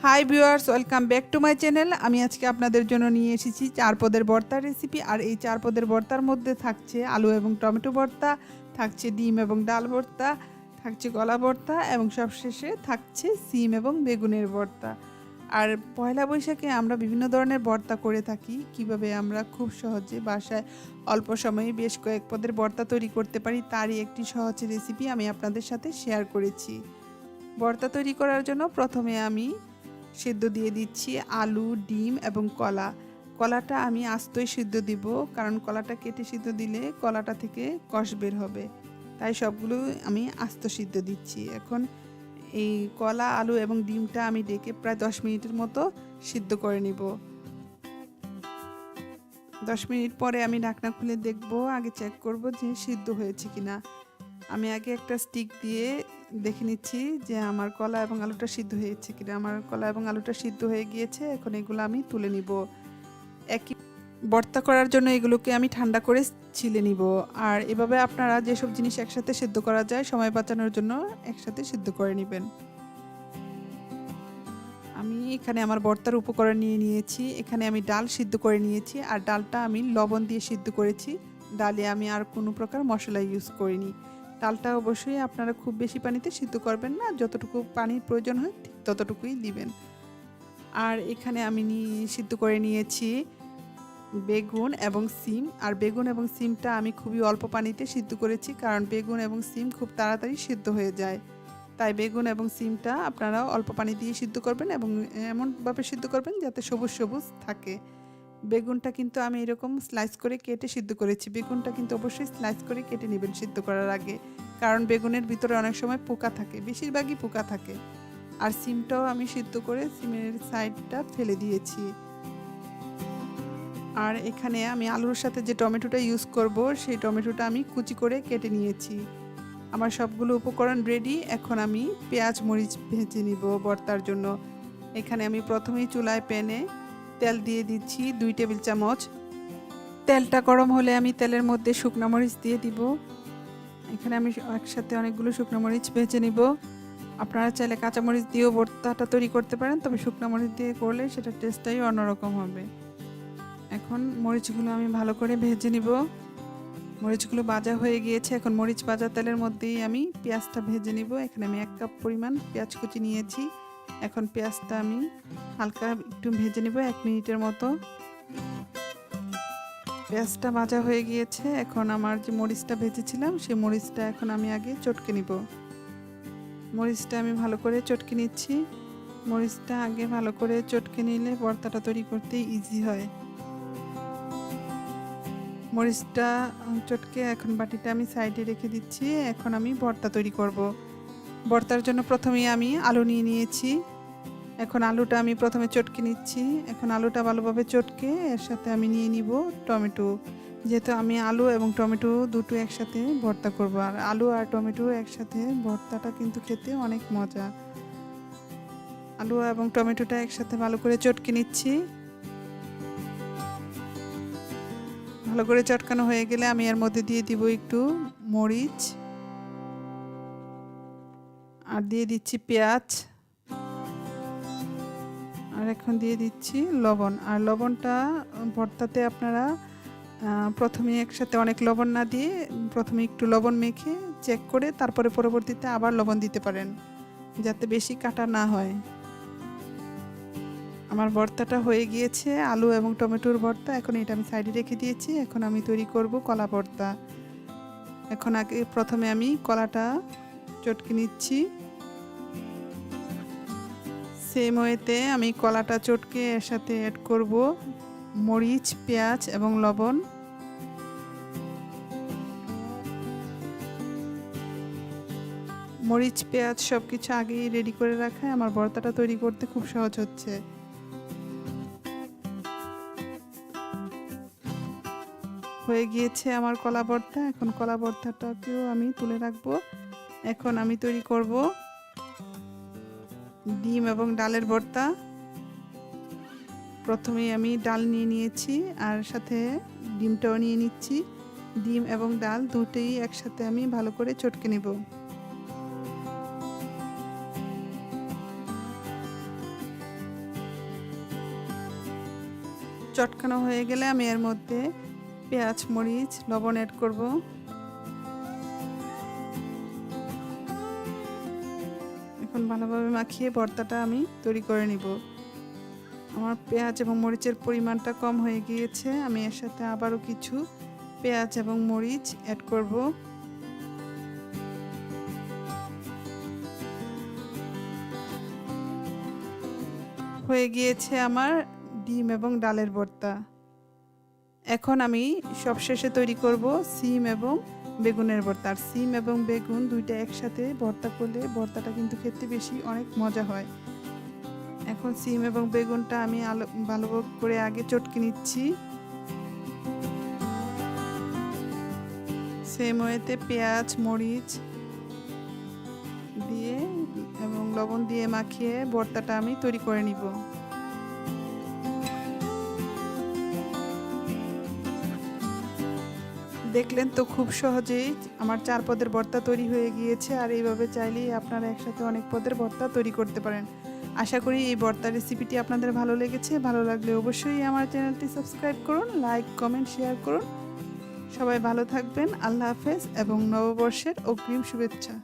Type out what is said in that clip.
Hi viewers, welcome back to my channel. আমি আজকে আপনাদের জন্য নিয়ে এসেছি 4 পদের ভর্তার রেসিপি। আর এই 4 পদের ভর্তার মধ্যে থাকছে আলু এবং টমেটো ভর্তা, থাকছে ডিম এবং ডাল ভর্তা, থাকছে কলা ভর্তা এবং সবশেষে থাকছে সিম এবং বেগুনের ভর্তা। আর পয়লা বৈশাখে আমরা বিভিন্ন ধরনের ভর্তা করে থাকি। কিভাবে আমরা খুব সহজে বাসায় অল্প সময়ে বেশ কয়েক পদের ভর্তা তৈরি করতে পারি, তারই একটি সহজ রেসিপি আমি আপনাদের সাথে শেয়ার করেছি। ভর্তা তৈরি করার জন্য প্রথমে আমি সিদ্ধ দিয়ে দিচ্ছি আলু, ডিম এবং কলা। কলাটা আমি আস্তই সিদ্ধ দিব, কারণ কলাটা কেটে সিদ্ধ দিলে কলাটা থেকে কষ বের হবে, তাই সবগুলো আমি আস্ত সিদ্ধ দিচ্ছি। এখন এই কলা, আলু এবং ডিমটা আমি ডেকে প্রায় 10 মিনিটের মতো সিদ্ধ করে নিব। 10 মিনিট পরে আমি ঢাকনা খুলে দেখব, আগে চেক করব যে সিদ্ধ হয়েছে কিনা। আমি আগে একটা স্টিক দিয়ে দেখে নিচ্ছি যে আমার কলা এবং আলুটা সিদ্ধ হয়েছে কিনা। আমার কলা এবং আলুটা সিদ্ধ হয়ে গিয়েছে। এখন এগুলো আমি তুলে নিব। একই ভর্তা করার জন্য এগুলোকে আমি ঠান্ডা করে ছিলে নিব। আর এভাবে আপনারা যেসব জিনিস একসাথে সিদ্ধ করা যায় সময় বাঁচানোর জন্য একসাথে সিদ্ধ করে নেবেন। আমি এখানে আমার ভর্তার উপকরণ নিয়ে নিয়েছি। এখানে আমি ডাল সিদ্ধ করে নিয়েছি, আর ডালটা আমি লবণ দিয়ে সিদ্ধ করেছি। ডালে আমি আর কোনো প্রকার মশলা ইউজ করিনি। ডালটা অবশ্যই আপনারা খুব বেশি পানিতে সিদ্ধ করবেন না, যতটুকু পানির প্রয়োজন হয় ঠিক ততটুকুই দিবেন। আর এখানে আমি সিদ্ধ করে নিয়েছি বেগুন এবং সিম। আর বেগুন এবং সিমটা আমি খুবই অল্প পানিতে সিদ্ধ করেছি, কারণ বেগুন এবং সিম খুব তাড়াতাড়ি সিদ্ধ হয়ে যায়। তাই বেগুন এবং সিমটা আপনারা অল্প পানি দিয়ে সিদ্ধ করবেন এবং এমনভাবে সিদ্ধ করবেন যাতে সবুজ সবুজ থাকে। বেগুনটা কিন্তু আমি এরকম স্লাইস করে কেটে সিদ্ধ করেছি। বেগুনটা কিন্তু অবশ্যই স্লাইস করে কেটে নেবেন সিদ্ধ করার আগে, কারণ বেগুনের ভিতরে অনেক সময় পোকা থাকে, বেশিরভাগই পোকা থাকে। আর সিমটাও আমি সিদ্ধ করে সিমের সাইডটা ফেলে দিয়েছি। আর এখানে আমি আলুর সাথে যে টমেটোটা ইউজ করব, সেই টমেটোটা আমি কুচি করে কেটে নিয়েছি। আমার সবগুলো উপকরণ রেডি। এখন আমি পেঁয়াজ মরিচ ভেজে নিব ভর্তার জন্য। এখানে আমি প্রথমেই চুলায় প্যানে তেল দিয়ে দিচ্ছি 2 টেবিল চামচ। তেলটা গরম হলে আমি তেলের মধ্যে শুকনো মরিচ দিয়ে দিব। এখানে আমি একসাথে অনেকগুলো শুকনো মরিচ ভেজে নিব। আপনারা চাইলে কাঁচামরিচ দিয়েও ভর্তাটা তৈরি করতে পারেন, তবে শুকনো মরিচ দিয়ে করলে সেটা টেস্টটাই অন্যরকম হবে। এখন মরিচগুলো আমি ভালো করে ভেজে নিব। মরিচগুলো ভাজা হয়ে গিয়েছে। এখন মরিচ ভাজা তেলের মধ্যেই আমি পেঁয়াজটা ভেজে নিব। এখানে আমি 1 কাপ পরিমাণ পেঁয়াজ কুচি নিয়েছি। এখন পেঁয়াজটা আমি হালকা একটু ভেজে নিব 1 মিনিটের মতো। পেঁয়াজটা ভাজা হয়ে গিয়েছে। এখন আমার যে মরিচটা ভেজেছিলাম সেই মরিচটা এখন আমি আগে চটকে নিব। মরিচটা আমি ভালো করে চটকে নিচ্ছি। মরিচটা আগে ভালো করে চটকে নিলে ভর্তাটা তৈরি করতে ইজি হয়। মরিচটা চটকে এখন বাটিটা আমি সাইডে রেখে দিচ্ছি। এখন আমি ভর্তা তৈরি করব। ভর্তার জন্য প্রথমেই আমি আলু নিয়ে নিয়েছি। এখন আলুটা আমি প্রথমে চটকে নিচ্ছি। এখন আলুটা ভালোভাবে চটকে এর সাথে আমি নিয়ে নিব টমেটো। যেহেতু আমি আলু এবং টমেটো দুটো একসাথে ভর্তা করব, আর আলু আর টমেটো একসাথে ভর্তাটা কিন্তু খেতে অনেক মজা। আলু এবং টমেটোটা একসাথে ভালো করে চটকে নিচ্ছি। ভালো করে চটকানো হয়ে গেলে আমি এর মধ্যে দিয়ে দিব একটু মরিচ, আর দিয়ে দিচ্ছি পেঁয়াজ, আর এখন দিয়ে দিচ্ছি লবণ। আর লবণটা ভর্তাতে আপনারা প্রথমে একসাথে অনেক লবণ না দিয়ে প্রথমে একটু লবণ মেখে চেক করে তারপরে পরবর্তীতে আবার লবণ দিতে পারেন, যাতে বেশি কাটা না হয়। আমার ভর্তাটা হয়ে গিয়েছে, আলু এবং টমেটোর ভর্তা। এখন এটা আমি সাইডে রেখে দিয়েছি। এখন আমি তৈরি করব কলা ভর্তা। এখন আগে প্রথমে আমি কলাটা চটকে নিচ্ছি। সেম ওয়েতে আমি কলাটা চটকে এর সাথে অ্যাড করব মরিচ, পেঁয়াজ এবং লবণ। মরিচ, পেঁয়াজ সব কিছু আগেই রেডি করে রাখা আমার ভর্তাটা তৈরি করতে খুব সহজ হচ্ছে। হয়ে গিয়েছে আমার কলা ভর্তা। এখন কলা ভর্তাটাকেও আমি তুলে রাখবো। এখন আমি তৈরি করব ডিম এবং ডালের ভর্তা। প্রথমেই আমি ডাল নিয়ে নিয়েছি, আর সাথে ডিমটাও নিয়ে নিচ্ছি। ডিম এবং ডাল দুটোই একসাথে আমি ভালো করে চটকে নেব। চটকানো হয়ে গেলে আমি এর মধ্যে পেঁয়াজ মরিচ লবণ অ্যাড করব। এখন ভালোভাবে মাখিয়ে ভর্তাটা আমি তৈরি করে নিব। আমার পেঁয়াজ এবং মরিচের পরিমাণটা কম হয়ে গিয়েছে, আমি এর সাথে আবারও কিছু পেঁয়াজ এবং মরিচ অ্যাড করব। হয়ে গিয়েছে আমার ডিম এবং ডালের ভর্তা। এখন আমি সবশেষে তৈরি করব সিম এবং বেগুনের ভর্তা। আর সিম এবং বেগুন দুইটা একসাথে ভর্তা করলে ভর্তাটা কিন্তু খেতে বেশি অনেক মজা হয়। এখন সিম এবং বেগুনটা আমি ভালো করে আগে চটকে নিচ্ছি। সেম ওয়েতে পেঁয়াজ মরিচ দিয়ে এবং লবণ দিয়ে মাখিয়ে ভর্তাটা আমি তৈরি করে নিব। দেখলেন তো খুব সহজেই আমার 4 পদের ভর্তা তৈরি হয়ে গিয়েছে। আর এইভাবে চাইলেই আপনারা একসাথে অনেক পদের ভর্তা তৈরি করতে পারেন। আশা করি এই ভর্তার রেসিপিটি আপনাদের ভালো লেগেছে। ভালো লাগলে অবশ্যই আমার চ্যানেলটি সাবস্ক্রাইব করুন, লাইক কমেন্ট শেয়ার করুন। সবাই ভালো থাকবেন। আল্লাহ হাফেজ এবং নববর্ষের অগ্রিম শুভেচ্ছা।